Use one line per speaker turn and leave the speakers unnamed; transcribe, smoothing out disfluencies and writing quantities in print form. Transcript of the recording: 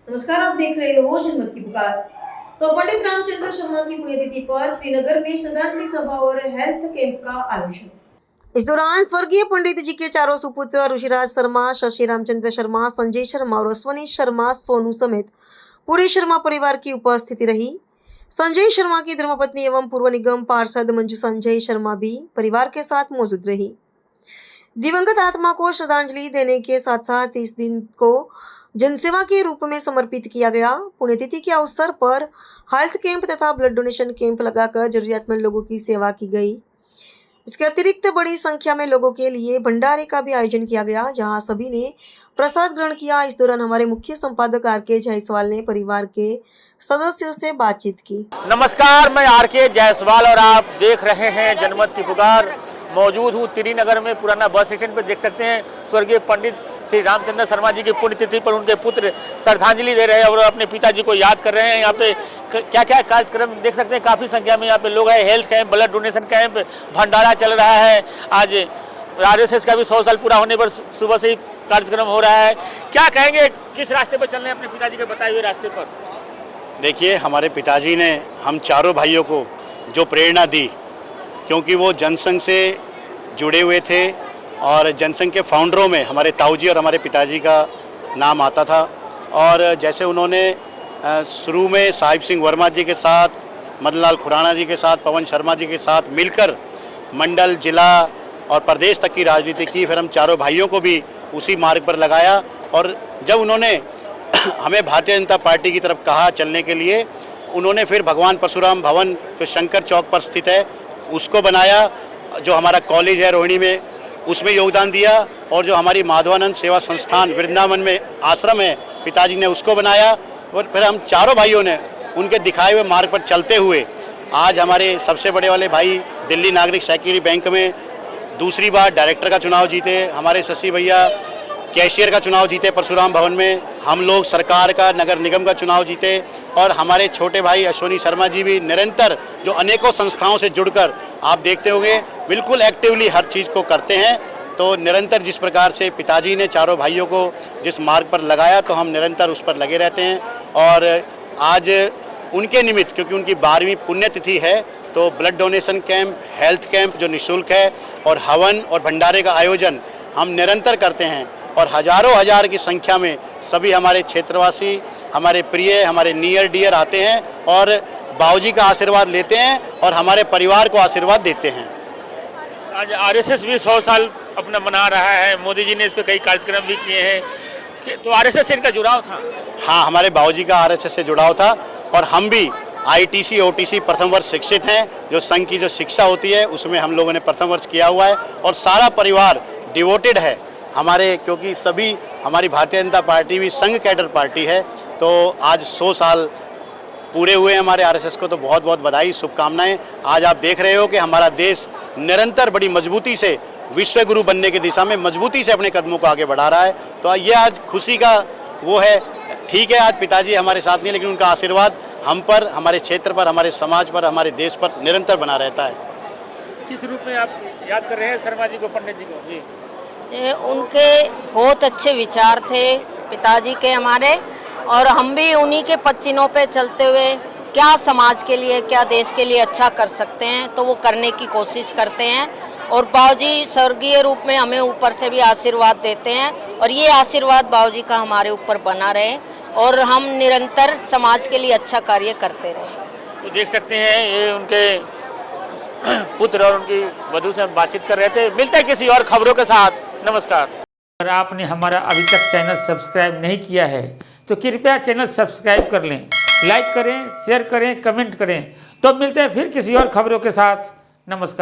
नमस्कार, आप देख रहे हो जनमत की पुकार। पंडित रामचंद्र शर्मा की पुण्यतिथि पर श्रीनगर में श्रद्धांजलि सभा और हेल्थ कैंप का आयोजन। इस दौरान स्वर्गीय पंडित जी के चारों सुपुत्र ऋषिराज शर्मा, शशि रामचंद्र शर्मा, संजय शर्मा और अश्वनी शर्मा सोनू समेत पूरे शर्मा परिवार की उपस्थिति रही। संजय शर्मा की धर्मपत्नी एवं पूर्व निगम पार्षद मंजू संजय शर्मा भी परिवार के साथ मौजूद रही। दिवंगत आत्मा को श्रद्धांजलि देने के साथ साथ इस दिन को जनसेवा के रूप में समर्पित किया गया। पुण्यतिथि के अवसर पर हेल्थ कैंप तथा ब्लड डोनेशन कैंप लगाकर जरूरतमंद लोगों की सेवा की गई। इसके अतिरिक्त बड़ी संख्या में लोगों के लिए भंडारे का भी आयोजन किया गया, जहां सभी ने प्रसाद ग्रहण किया। इस दौरान हमारे मुख्य संपादक आर.के. जायसवाल ने परिवार के सदस्यों से बातचीत की।
नमस्कार, मैं आर.के. जायसवाल और आप देख रहे हैं जनमत की पुकार। मौजूद हूँ त्रिनगर में पुराना बस स्टैंड पर। देख सकते हैं स्वर्गीय पंडित श्री रामचंद्र शर्मा जी की पुण्यतिथि पर उनके पुत्र श्रद्धांजलि दे रहे हैं और अपने पिताजी को याद कर रहे हैं। यहाँ पे क्या क्या कार्यक्रम देख सकते हैं, काफ़ी संख्या में यहाँ पे लोग हैं। Health camp, blood donation camp, भंडारा चल रहा है। आज आरएसएस का भी 100 साल पूरा होने पर सुबह से ही कार्यक्रम हो रहा है। क्या कहेंगे, किस रास्ते पर चल रहे हैं अपने पिताजी के बताए हुए रास्ते पर?
देखिए, हमारे पिताजी ने हम चारों भाइयों को जो प्रेरणा दी, क्योंकि वो जनसंघ से जुड़े हुए थे और जनसंघ के फाउंडरों में हमारे ताऊजी और हमारे पिताजी का नाम आता था। और जैसे उन्होंने शुरू में साहिब सिंह वर्मा जी के साथ, मदनलाल खुराना जी के साथ, पवन शर्मा जी के साथ मिलकर मंडल, जिला और प्रदेश तक की राजनीति की, फिर हम चारों भाइयों को भी उसी मार्ग पर लगाया। और जब उन्होंने हमें भारतीय जनता पार्टी की तरफ कहा चलने के लिए, उन्होंने फिर भगवान परशुराम भवन जो शंकर चौक पर स्थित है उसको बनाया, जो हमारा कॉलेज है रोहिणी में उसमें योगदान दिया, और जो हमारी माधवानंद सेवा संस्थान वृंदावन में आश्रम है पिताजी ने उसको बनाया। और फिर हम चारों भाइयों ने उनके दिखाए हुए मार्ग पर चलते हुए आज हमारे सबसे बड़े वाले भाई दिल्ली नागरिक सहकारी बैंक में दूसरी बार डायरेक्टर का चुनाव जीते, हमारे शशि भैया कैशियर का चुनाव जीते परशुराम भवन में, हम लोग सरकार का नगर निगम का चुनाव जीते, और हमारे छोटे भाई अश्वनी शर्मा जी भी निरंतर जो अनेकों संस्थाओं से जुड़कर आप देखते होंगे बिल्कुल एक्टिवली हर चीज़ को करते हैं। तो निरंतर जिस प्रकार से पिताजी ने चारों भाइयों को जिस मार्ग पर लगाया, तो हम निरंतर उस पर लगे रहते हैं। और आज उनके निमित्त, क्योंकि उनकी 12वीं पुण्यतिथि है, तो blood donation camp, health camp जो निःशुल्क है, और हवन और भंडारे का आयोजन हम निरंतर करते हैं। और हजारों हजार की संख्या में सभी हमारे क्षेत्रवासी, हमारे प्रिय, हमारे नियर डियर आते हैं और बाबूजी का आशीर्वाद लेते हैं और हमारे परिवार को आशीर्वाद देते हैं।
आज आरएसएस भी 100 साल अपना मना रहा है। मोदी जी ने इस पर कई कार्यक्रम भी किए हैं। तो आरएसएस से इनका जुड़ाव था?
हाँ, हमारे बाबूजी का आरएसएस से जुड़ाव था, और हम भी आईटीसी ओटीसी प्रथम वर्ष शिक्षित हैं। जो संघ की जो शिक्षा होती है उसमें हम लोगों ने प्रथम वर्ष किया हुआ है, और सारा परिवार डिवोटेड है हमारे, क्योंकि सभी हमारी भारतीय जनता पार्टी भी संघ कैडर पार्टी है। तो आज 100 साल पूरे हुए हमारे आरएसएस को, तो बहुत बहुत बधाई, शुभकामनाएं। आज आप देख रहे हो कि हमारा देश निरंतर बड़ी मजबूती से विश्व गुरु बनने की दिशा में मजबूती से अपने कदमों को आगे बढ़ा रहा है। तो ये आज खुशी का वो है। ठीक है, आज पिताजी हमारे साथ नहीं, लेकिन उनका आशीर्वाद हम पर, हमारे क्षेत्र पर, हमारे समाज पर, हमारे देश पर निरंतर बना रहता है।
किस रूप में आप याद कर रहे हैं शर्मा जी को, पंडित जी को? जी,
उनके बहुत अच्छे विचार थे पिताजी के हमारे, और हम भी उन्हीं के पच्चीनों पे चलते हुए क्या समाज के लिए, क्या देश के लिए अच्छा कर सकते हैं, तो वो करने की कोशिश करते हैं। और बाबूजी स्वर्गीय रूप में हमें ऊपर से भी आशीर्वाद देते हैं, और ये आशीर्वाद बाबूजी का हमारे ऊपर बना रहे और हम निरंतर समाज के लिए अच्छा कार्य करते रहें।
तो देख सकते हैं ये उनके पुत्र और उनकी वधू से हम बातचीत कर रहे थे। मिलते हैं किसी और खबरों के साथ। नमस्कार। अगर आपने हमारा अभी तक चैनल सब्सक्राइब नहीं किया है तो कृपया चैनल सब्सक्राइब कर लें, लाइक करें, शेयर करें, कमेंट करें। तो मिलते हैं फिर किसी और खबरों के साथ। नमस्कार।